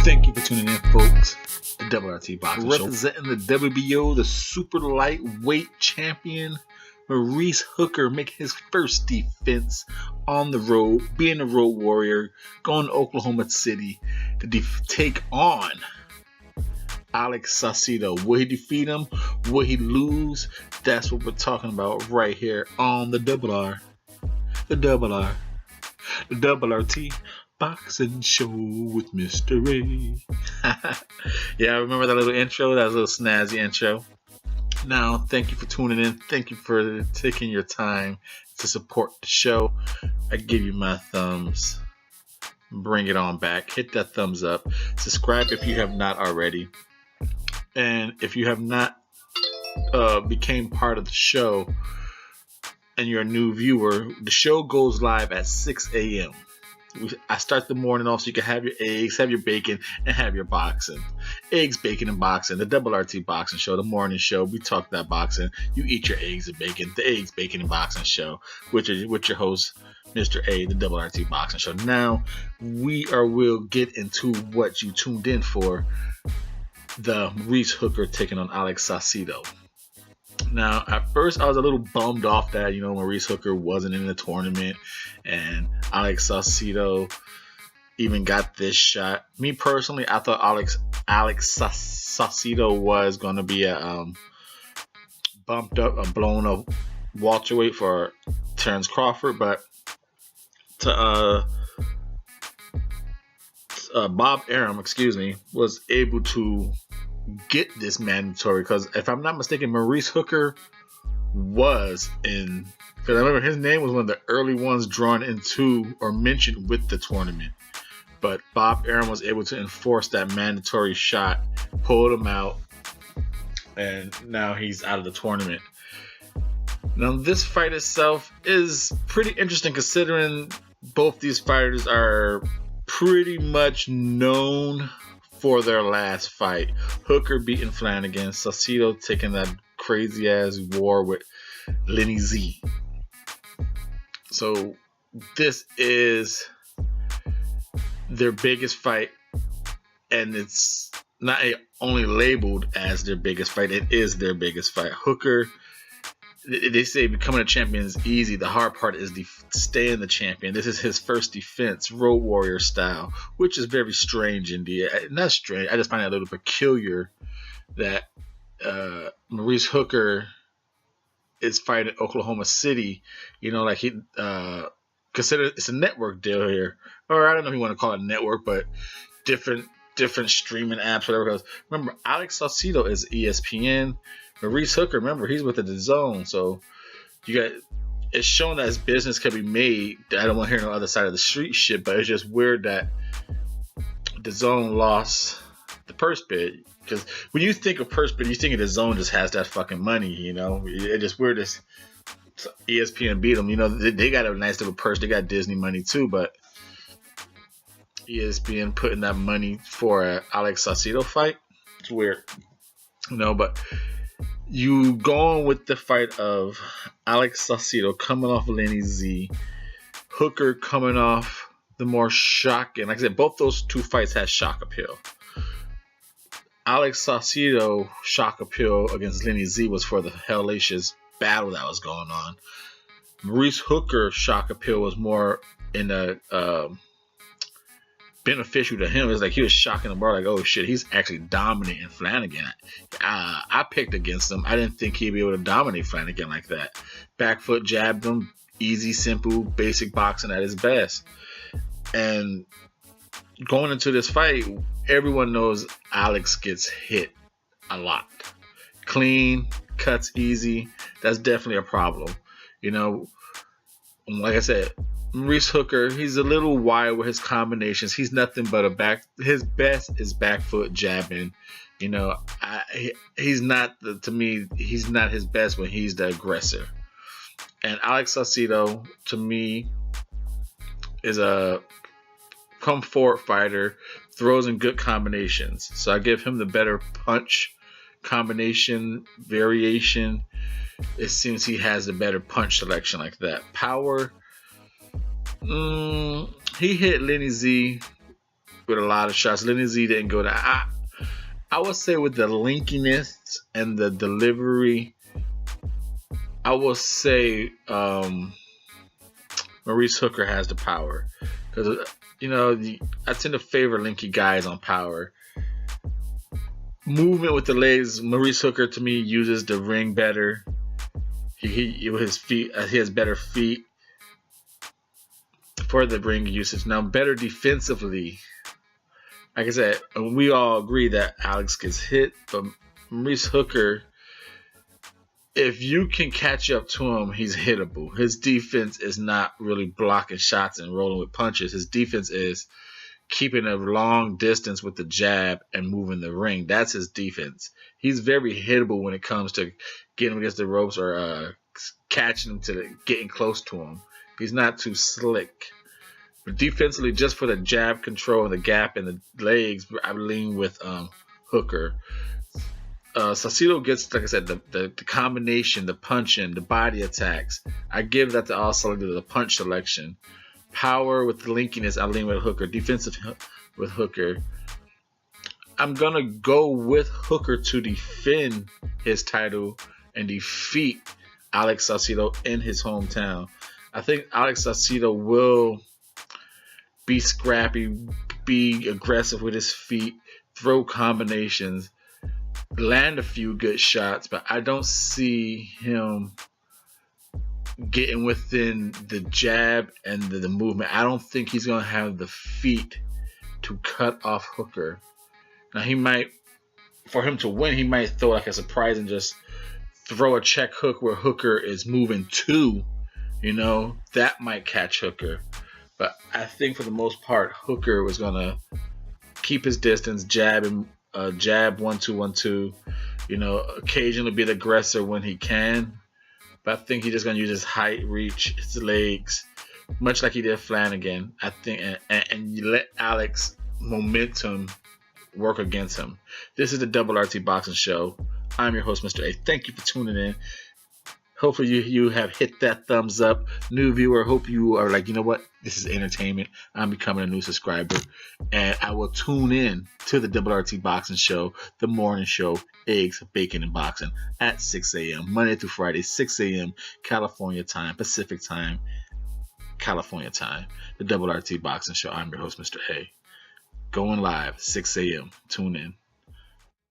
Thank you for tuning in, folks. The WRT Boxing Show. Representing the WBO, the super lightweight champion, Maurice Hooker, making his first defense on the road, being a road warrior, going to Oklahoma City to take on Alex Saucedo. Will he defeat him? Will he lose? That's what we're talking about right here on the Double R. The Double R. The WRT Boxing Show with Mr.A. Yeah, I remember that little intro, that little snazzy intro. Now, thank you for tuning in. Thank you for taking your time to support the show. I give you my thumbs. Bring it on back. Hit that thumbs up. Subscribe if you have not already. And if you have not became part of the show and you're a new viewer, the show goes live at 6 a.m. I start the morning off so you can have your eggs, have your bacon, and have your boxing. Eggs, bacon, and boxing. The Double RT Boxing Show, the morning show. We talk that boxing. You eat your eggs and bacon. The eggs, bacon, and boxing show with your host, Mr.A, the Double RT Boxing Show. Now, we'll get into what you tuned in for. The Maurice Hooker taking on Alex Saucedo. Now, at first, I was a little bummed off that, Maurice Hooker wasn't in the tournament and Alex Saucedo even got this shot. Me personally, I thought Alex Saucedo was going to be a bumped up, a blown up welterweight for Terence Crawford, but Bob Arum, was able to get this mandatory, because if I'm not mistaken, Maurice Hooker was in, because I remember his name was one of the early ones drawn into or mentioned with the tournament, but Bob Arum was able to enforce that mandatory shot, pulled him out, and now he's out of the tournament. Now, this fight itself is pretty interesting, considering both these fighters are pretty much known for their last fight. Hooker beating Flanagan, Saucedo taking that crazy ass war with Lenny Z. So this is their biggest fight, and it's not only labeled as their biggest fight, it is their biggest fight. Hooker, they say becoming a champion is easy. The hard part is staying the champion. This is his first defense, road warrior style, which is very strange indeed. Not strange. I just find it a little peculiar that Maurice Hooker is fighting Oklahoma City. Like he consider it's a network deal here, or I don't know if you want to call it a network, but different streaming apps, whatever. Because remember, Alex Saucedo is ESPN. Maurice Hooker, remember, he's with the DAZN, so it's shown that his business can be made. I don't want to hear no other side of the street shit, but it's just weird that DAZN lost the purse bid. Because when you think of purse bid, you think of DAZN just has that fucking money, It's just weird that ESPN beat them. They got a nice little purse. They got Disney money too, but ESPN putting that money for an Alex Saucedo fight, it's weird. But you going with the fight of Alex Saucedo coming off Lenny Z, Hooker coming off the more shocking. Like I said, both those two fights had shock appeal. Alex Saucedo shock appeal against Lenny Z was for the hellacious battle that was going on. Maurice Hooker shock appeal was more in a beneficial to him. It's like he was shocking the bar, like, oh shit, he's actually dominating Flanagan. I picked against him. I didn't think he'd be able to dominate Flanagan like that. Back foot jabbed him, easy, simple, basic boxing at his best. And going into this fight, everyone knows Alex gets hit a lot. Clean, cuts easy. That's definitely a problem. Like I said, Maurice Hooker, he's a little wide with his combinations. He's nothing but his best is back foot jabbing. He's not, to me, he's not his best when he's the aggressor. And Alex Saucedo, to me, is a come forward fighter, throws in good combinations. So I give him the better punch combination variation. It seems he has the better punch selection like that. Power, He hit Lenny Z with a lot of shots. Lenny Z didn't go that. I would say with the linkiness and the delivery, I will say Maurice Hooker has the power. Because, I tend to favor linky guys on power. Movement with the legs, Maurice Hooker to me uses the ring better. He with his feet, he has better feet for the ring usage. Now, better defensively. Like I said, we all agree that Alex gets hit, but Maurice Hooker, if you can catch up to him, he's hittable. His defense is not really blocking shots and rolling with punches. His defense is keeping a long distance with the jab and moving the ring. That's his defense. He's very hittable when it comes to getting him against the ropes or catching him getting close to him. He's not too slick. But defensively, just for the jab control, the gap, and the legs, I lean with Hooker. Saucedo gets, like I said, the combination, the punching, the body attacks. I give that to also the punch selection. Power with the linkiness, I lean with Hooker. Defensive with Hooker. I'm going to go with Hooker to defend his title and defeat Alex Saucedo in his hometown. I think Alex Saucedo will be scrappy, be aggressive with his feet, throw combinations, land a few good shots, but I don't see him getting within the jab and the movement. I don't think he's going to have the feet to cut off Hooker. Now, for him to win, he might throw like a surprise and just throw a check hook where Hooker is moving to, that might catch Hooker. But I think for the most part, Hooker was going to keep his distance, jab 1-2, 1-2. Occasionally be the aggressor when he can. But I think he's just going to use his height, reach, his legs, much like he did Flanagan. I think, and you let Alex momentum work against him. This is the Double RT Boxing Show. I'm your host, Mr. A. Thank you for tuning in. Hopefully you have hit that thumbs up. New viewer, hope you are like, you know what? This is entertainment. I'm becoming a new subscriber. And I will tune in to the Double RT Boxing Show, the morning show, eggs, bacon, and boxing at 6 a.m. Monday through Friday, 6 a.m. California time, Pacific time, California time. The Double RT Boxing Show. I'm your host, Mr. A. Going live, 6 a.m. Tune in.